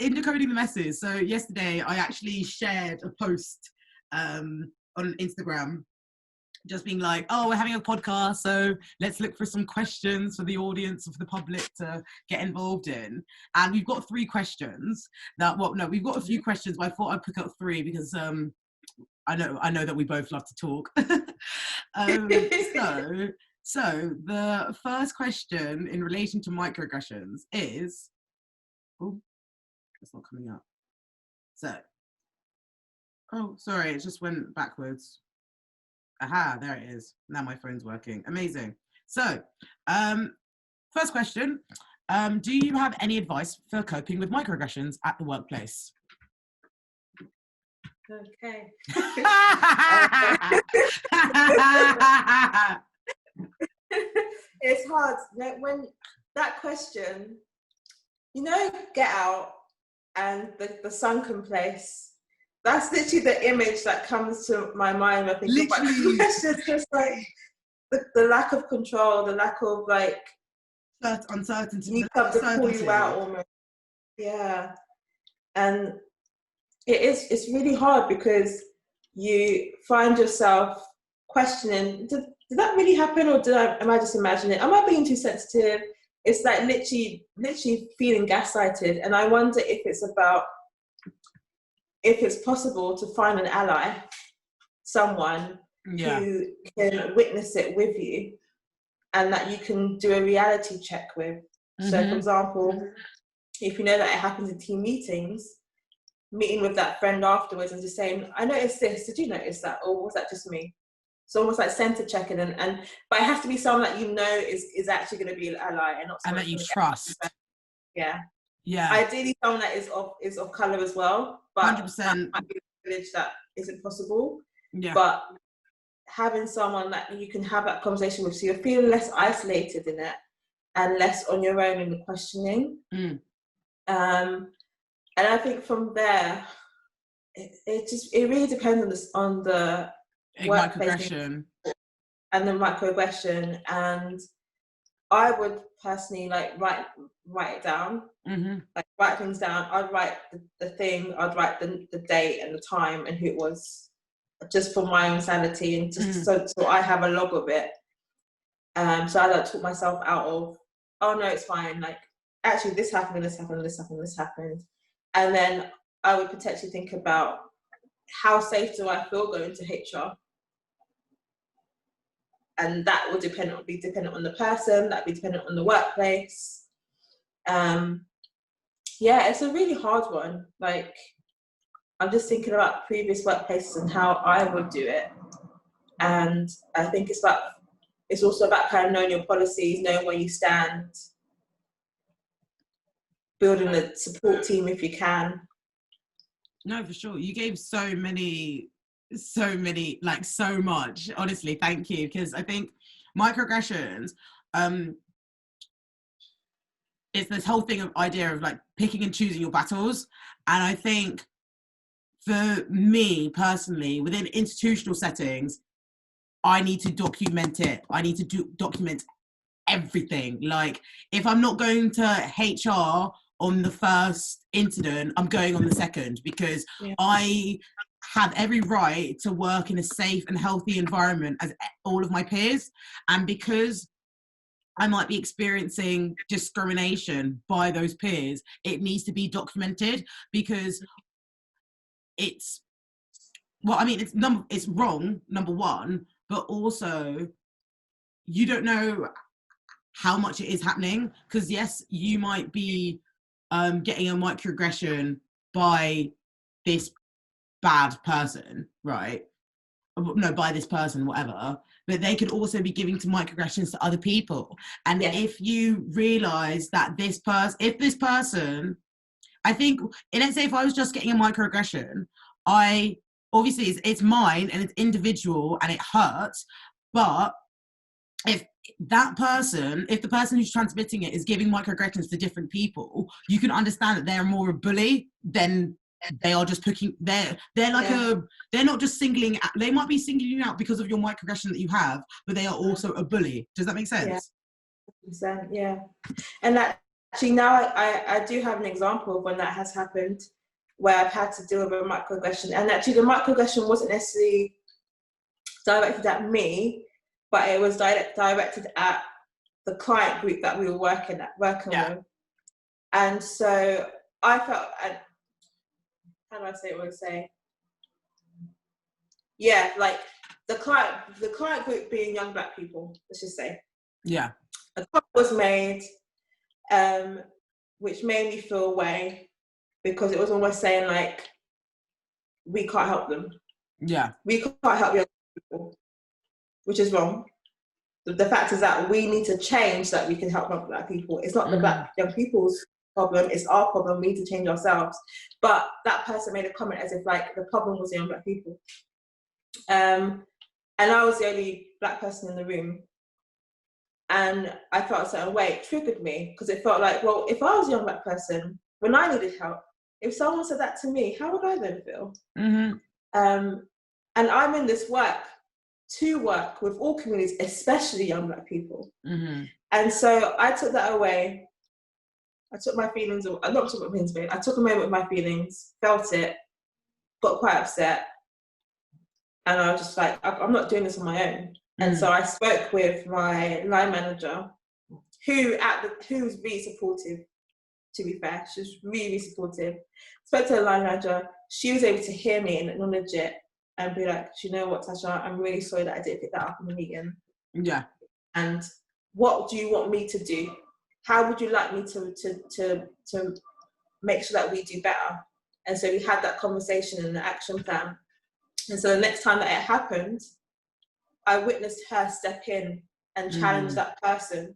in decoding the messes. So yesterday I actually shared a post on Instagram, just being like, oh, we're having a podcast, so let's look for some questions for the audience, for the public to get involved in. And we've got 3 questions we've got a few questions, but I thought I'd pick up 3 because I know that we both love to talk. So the first question in relation to microaggressions is, oh, it's not coming up. So, oh, sorry, it just went backwards. Aha, there it is. Now my phone's working. Amazing. So, first question, do you have any advice for coping with microaggressions at the workplace? Okay. It's hard. When that question, Get Out and the sunken place, that's literally the image that comes to my mind when I think about the question. Just like the lack of control, the lack of like uncertainty. You have to pull you out almost. Yeah. And it's really hard because you find yourself questioning, did that really happen, or am I just imagining it? Am I being too sensitive? It's like literally feeling gaslighted. And I wonder if it's possible to find an ally, someone who can witness it with you and that you can do a reality check with. Mm-hmm. So for example, if you know that it happens in team meetings, meeting with that friend afterwards and just saying, I noticed this, did you notice that? Or was that just me? So almost like center checking but it has to be someone that is actually going to be an ally and not someone that you trust. Yeah. Yeah. Ideally someone that is of colour as well. But 100%. that might be a village that isn't possible. Yeah. But having someone that you can have that conversation with, so you're feeling less isolated in it and less on your own in the questioning. Mm. And I think from there, it really depends on the microaggression and the microaggression. And I would personally write it down, mm-hmm. Write things down. I'd write the thing. I'd write the date and the time and who it was, just for my own sanity and just so I have a log of it. So I don't talk myself out of, oh no, it's fine. Actually, this happened and this happened and this happened and this happened. And then I would potentially think about how safe do I feel going to HR? And that would be dependent on the person, that'd be dependent on the workplace. It's a really hard one. I'm just thinking about previous workplaces and how I would do it. And I think it's also about kind of knowing your policies, knowing where you stand, building a support team if you can. No, for sure. You gave so much. Honestly, thank you. Because I think microaggressions, it's this whole idea of picking and choosing your battles. And I think for me personally, within institutional settings, I need to document it. I need to document everything. If I'm not going to HR on the first incident, I'm going on the second, because I have every right to work in a safe and healthy environment as all of my peers. And because I might be experiencing discrimination by those peers, it needs to be documented, because it's wrong, number one, but also you don't know how much it is happening, because yes, you might be getting a microaggression by this bad person, right? No, by this person, whatever, but they could also be giving to microaggressions to other people. And if you realize that if this person, I think, let's say if I was just getting a microaggression, obviously it's mine and it's individual and it hurts, but if the person who's transmitting it is giving microaggressions to different people, you can understand that they're more a bully than they are just picking. They're not just they might be singling you out because of your microaggression that you have, but they are also a bully. Does that make sense? Yeah. And that actually now I do have an example of when that has happened, where I've had to deal with a microaggression. And actually the microaggression wasn't necessarily directed at me, but it was directed at the client group that we were working with. And so I felt, how do I say what I say? Yeah, like the client group being young Black people, let's just say. Yeah. A comment was made, which made me feel away, because it was almost saying like, we can't help them. Yeah. We can't help young people, which is wrong. The fact is that we need to change so that we can help Black people. It's not the Black young people's problem, it's our problem. We need to change ourselves. But that person made a comment as if like the problem was the young Black people. And I was the only Black person in the room. And I felt a certain way. It triggered me, because it felt like, well, if I was a young Black person, when I needed help, if someone said that to me, how would I then feel? And I'm in this work to work with all communities, especially young Black people. And so I took that away. I took my feelings, I took a moment with my feelings, felt it, got quite upset. And I was just like, I'm not doing this on my own. And so I spoke with my line manager, who was really supportive, to be fair. She was really supportive. Spoke to the line manager. She was able to hear me and acknowledge it and be like, do you know what, Tasha, I'm really sorry that I didn't pick that up in the meeting. Yeah. And what do you want me to do? How would you like me to make sure that we do better? And so we had that conversation and the action plan. And so the next time that it happened, I witnessed her step in and challenge that person.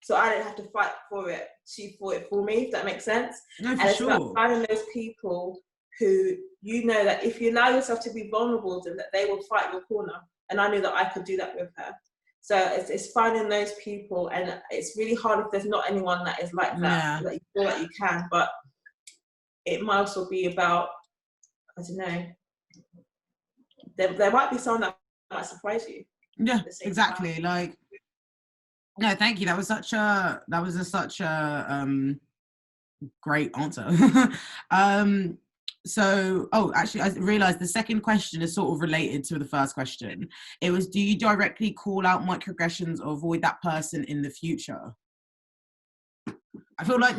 So I didn't have to fight for it. She fought it for me, if that makes sense. No, and it's about finding those people who, you know, that if you allow yourself to be vulnerable, then that they will fight your corner. And I knew that I could do that with her. So it's finding those people, and it's really hard if there's not anyone that is like that, that you feel like you can. But it might also be about, I don't know, there might be someone that might surprise you. Yeah, exactly. Like, no, thank you. That was such a great answer. So, actually, I realized the second question is sort of related to the first question. It was, do you directly call out microaggressions or avoid that person in the future? I feel like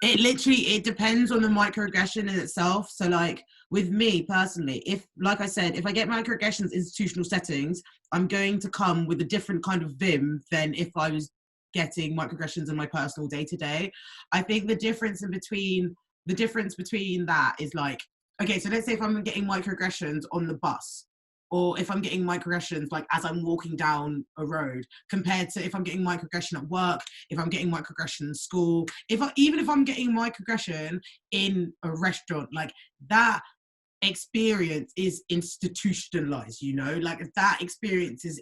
it depends on the microaggression in itself. So like with me personally, if, like I said, if I get microaggressions in institutional settings, I'm going to come with a different kind of vim than if I was getting microaggressions in my personal day-to-day. I think the difference between that is like, okay, so let's say if I'm getting microaggressions on the bus, or if I'm getting microaggressions like as I'm walking down a road, compared to if I'm getting microaggression at work, if I'm getting microaggression in school, even if I'm getting microaggression in a restaurant, like that experience is institutionalized, you know, like that experience is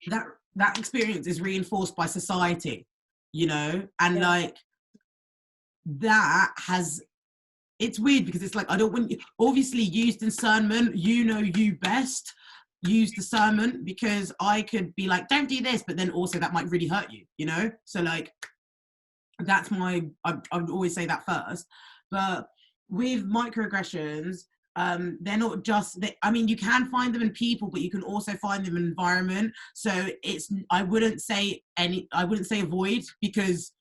that experience is reinforced by society, you know, and like that has, it's weird because it's like, I don't want you, obviously use discernment, you know, you best use discernment, because I could be like, don't do this, but then also that might really hurt you, you know? So like, that's I would always say that first. But with microaggressions, they're not just, I mean, you can find them in people, but you can also find them in environment. So I wouldn't say avoid, because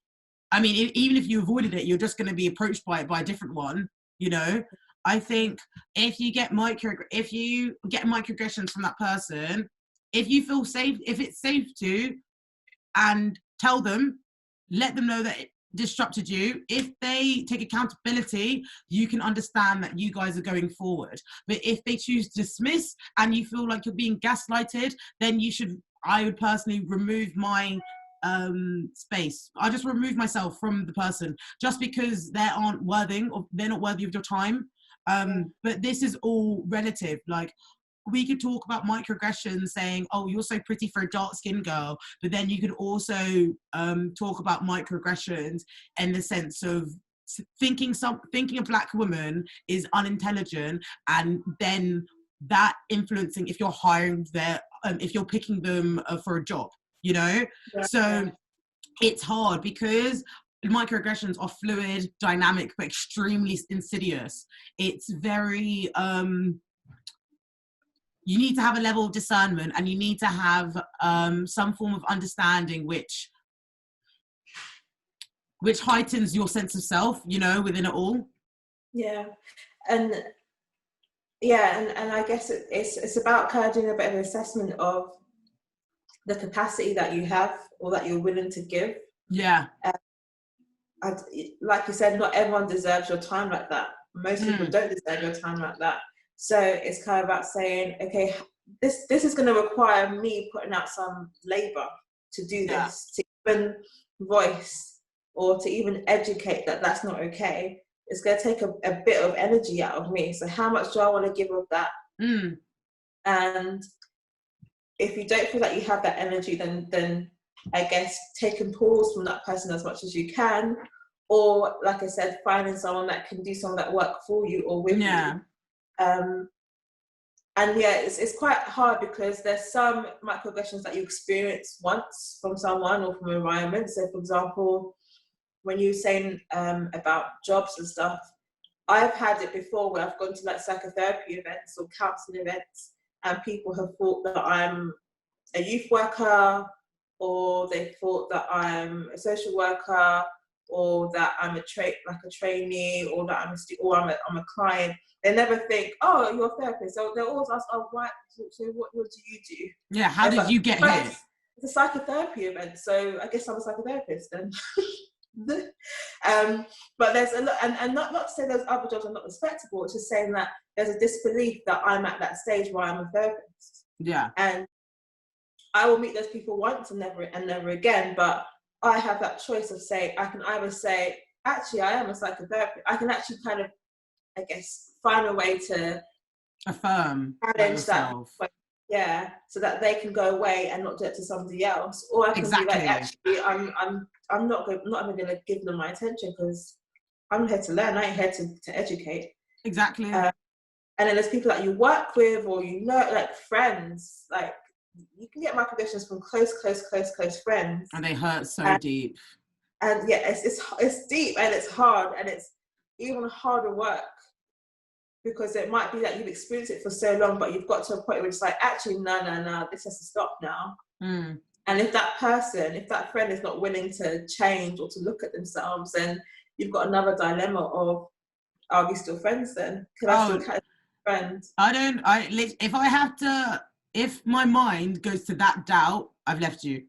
I mean, even if you avoided it, you're just going to be approached by it by a different one, you know? I think if you get microaggressions from that person, if you feel safe, if it's safe to, and tell them, let them know that it disrupted you. If they take accountability, you can understand that you guys are going forward. But if they choose to dismiss and you feel like you're being gaslighted, then I would personally remove my space. I just remove myself from the person, just because they're not worthy of your time. But this is all relative. Like, we could talk about microaggressions, saying, oh, you're so pretty for a dark-skinned girl, but then you could also talk about microaggressions in the sense of thinking a Black woman is unintelligent, and then that influencing if you're hiring if you're picking them for a job, you know? So it's hard because microaggressions are fluid, dynamic, but extremely insidious. It's very you need to have a level of discernment, and you need to have some form of understanding which heightens your sense of self, you know, within it all. Yeah. And I guess it's about kind of doing a bit of an assessment of the capacity that you have or that you're willing to give. Yeah. Like you said, not everyone deserves your time like that. Most people don't deserve your time like that. So it's kind of about saying, okay, this is going to require me putting out some labor to do this, to even voice or to even educate that that's not okay. It's going to take a bit of energy out of me. So how much do I want to give of that? And if you don't feel that you have that energy, then I guess take and pause from that person as much as you can, or like I said, finding someone that can do some of that work for you or with you. And yeah, it's quite hard because there's some microaggressions that you experience once from someone or from environment. So for example, when you're saying about jobs and stuff, I've had it before where I've gone to like psychotherapy events or counseling events, and people have thought that I'm a youth worker, or they thought that I'm a social worker, or that I'm a trainee, or that I'm a client. They never think, oh, you're a therapist. So they always ask, oh, why? So what do you do? Yeah, how did you get here? It's a psychotherapy event, so I guess I'm a psychotherapist then. But there's a lot, and not to say those other jobs are not respectable. It's just saying that there's a disbelief that I'm at that stage where I'm a therapist. Yeah. And I will meet those people once and never again. But I have that choice of saying, I can either say, actually, I am a psychotherapist. I can actually kind of, I guess, find a way to affirm challenge that. Yeah, so that they can go away and not do it to somebody else. Or I can be like, actually, I'm not even going to give them my attention because I'm here to learn. I ain't here to educate. Exactly. And then there's people that you work with, or you know, like friends. Like you can get microaggressions from close friends, and they hurt so deep. And yeah, it's deep and it's hard, and it's even harder work. Because it might be that you've experienced it for so long, but you've got to a point where it's like, actually, no, this has to stop now. And if that friend is not willing to change or to look at themselves, then you've got another dilemma of, are we still friends then? Can I still catch friends? If my mind goes to that doubt, I've left you.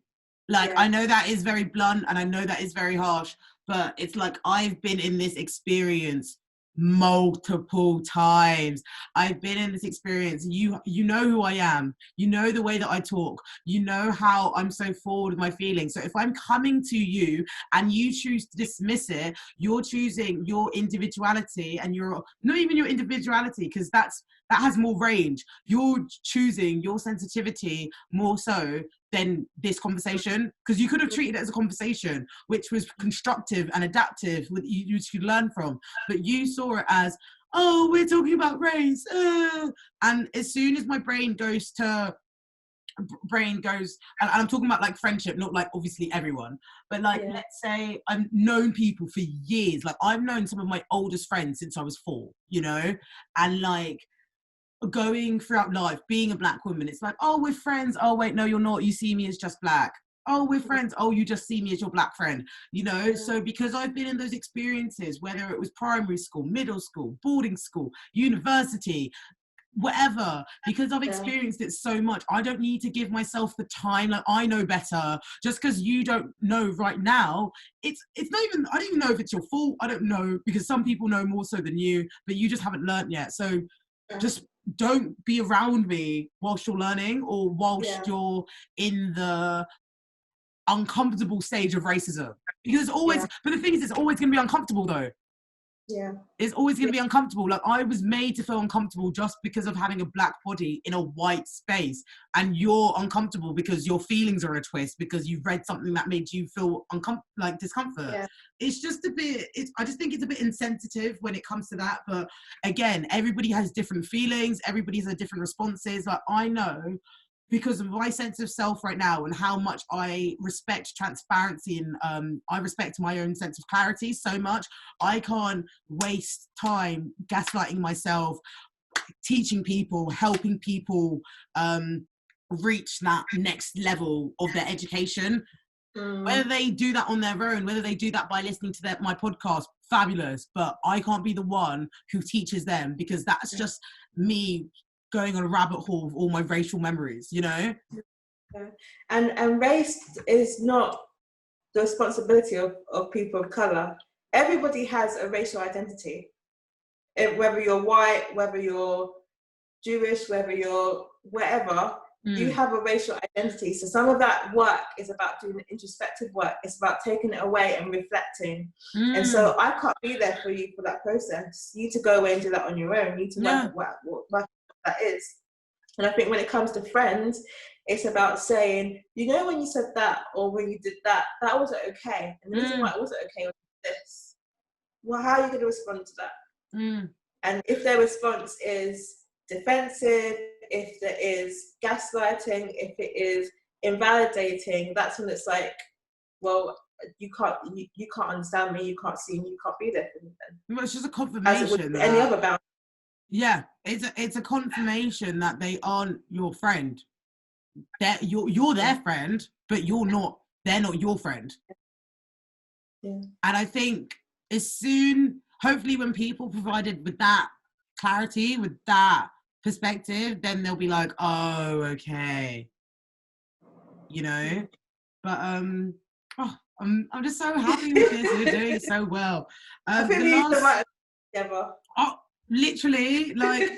Like, I know that is very blunt and I know that is very harsh, but it's like I've been in this experience multiple times. I've been in this experience. You know who I am. You know the way that I talk. You know how I'm so forward with my feelings. So if I'm coming to you and you choose to dismiss it, you're choosing your individuality, and you're not even your individuality, because that has more range. You're choosing your sensitivity more so than this conversation, because you could have treated it as a conversation which was constructive and adaptive, with you to learn from, but you saw it as, oh, we're talking about race, and as soon as my brain goes, and I'm talking about like friendship, not like obviously everyone, but like let's say I've known people for years, like I've known some of my oldest friends since I was 4, you know, and like going throughout life, being a black woman, it's like, oh, we're friends. Oh, wait, no, you're not. You see me as just black. Oh, we're friends. Oh, you just see me as your black friend, you know? So because I've been in those experiences, whether it was primary school, middle school, boarding school, university, whatever, because I've experienced it so much, I don't need to give myself the time. Like, I know better. Just because you don't know right now, it's not even, I don't even know if it's your fault. I don't know, because some people know more so than you, but you just haven't learned yet. So just don't be around me whilst you're learning, or whilst you're in the uncomfortable stage of racism, because it's always but the thing is, it's always going to be uncomfortable though. It's always going to be uncomfortable. Like, I was made to feel uncomfortable just because of having a black body in a white space, and you're uncomfortable because your feelings are a twist, because you've read something that made you feel like discomfort. It's just a bit, I just think it's a bit insensitive when it comes to that. But again, everybody has different feelings, everybody has different responses. Like, I know because of my sense of self right now and how much I respect transparency and I respect my own sense of clarity so much, I can't waste time gaslighting myself, teaching people, helping people reach that next level of their education. Whether they do that on their own, whether they do that by listening to my podcast, fabulous. But I can't be the one who teaches them, because that's just me going on a rabbit hole of all my racial memories, you know? And race is not the responsibility of people of colour. Everybody has a racial identity. Whether you're white, whether you're Jewish, whether you're whatever, you have a racial identity. So some of that work is about doing introspective work. It's about taking it away and reflecting. And so I can't be there for you for that process. You need to go away and do that on your own. You need to work what that is. And I think when it comes to friends, it's about saying, you know, when you said that or when you did that, that wasn't okay. And the reason why it wasn't okay was this. Well, how are you going to respond to that? And if their response is defensive, if there is gaslighting, if it is invalidating, that's when it's like, well, you can't understand me, you can't see me, you can't be there for me then. Well, it's just a confirmation that any other boundary. Yeah, it's a confirmation that they aren't your friend. You're their friend, but they're not your friend. Yeah. And I think hopefully when people provided with that clarity, with that perspective, then they'll be like, oh, okay. You know? But I'm just so happy with this. We're doing so well. Literally, like,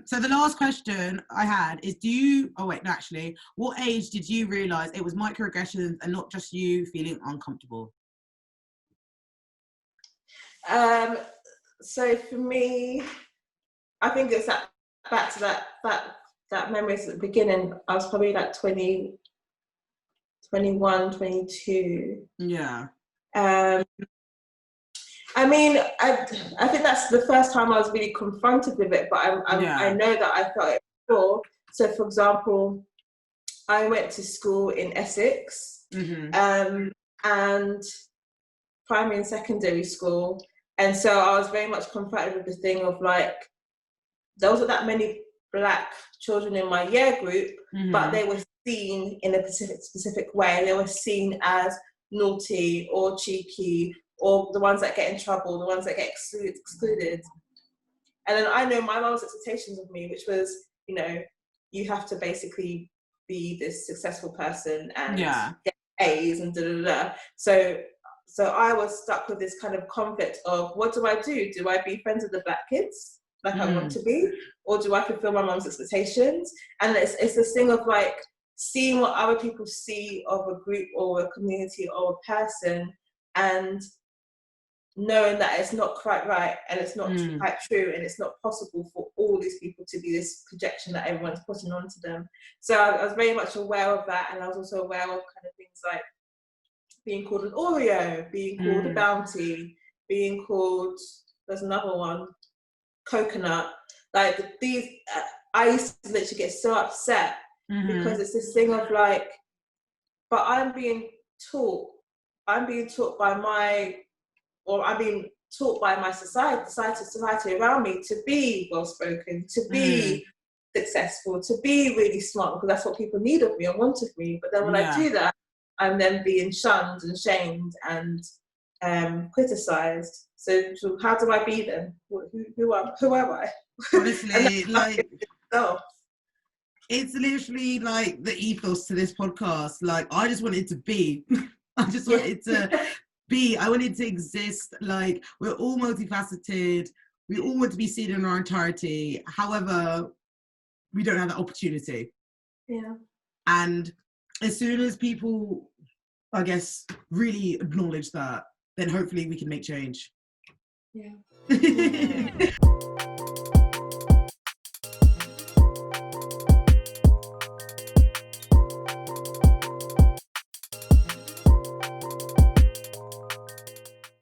so the last question I had is, what age did you realise it was microaggressions and not just you feeling uncomfortable? So for me, I think it's back to that memories at the beginning. I was probably like 20, 21, 22. Yeah. I mean, I think that's the first time I was really confronted with it, but I know that I felt it before. So, for example, I went to school in Essex, and primary and secondary school, and so I was very much confronted with the thing of like, there wasn't that many Black children in my year group, but they were seen in a specific way. They were seen as naughty or cheeky, or the ones that get in trouble, the ones that get excluded. And then I know my mum's expectations of me, which was, you know, you have to basically be this successful person and get A's and da-da-da. So I was stuck with this kind of conflict of, what do I do? Do I be friends with the Black kids like I want to be? Or do I fulfill my mum's expectations? And it's this thing of like seeing what other people see of a group or a community or a person, and knowing that it's not quite right and it's not quite true and it's not possible for all these people to be this projection that everyone's putting onto them. So I was very much aware of that, and I was also aware of kind of things like being called an Oreo, being called a Bounty, being called, there's another one, coconut. Like these, I used to literally get so upset because it's this thing of like, but I'm being taught by I'm being taught by my society around me to be well-spoken, to be successful, to be really smart, because that's what people need of me and want of me. But then when I do that, I'm then being shunned and shamed and criticised. So how do I be then? Who am I? Honestly, like, it's literally like the ethos to this podcast. Like, I just wanted to be. I just wanted to be. I wanted to exist. Like, we're all multifaceted. We all want to be seen in our entirety. However, we don't have that opportunity. Yeah. And as soon as people, I guess, really acknowledge that, then hopefully we can make change. Yeah.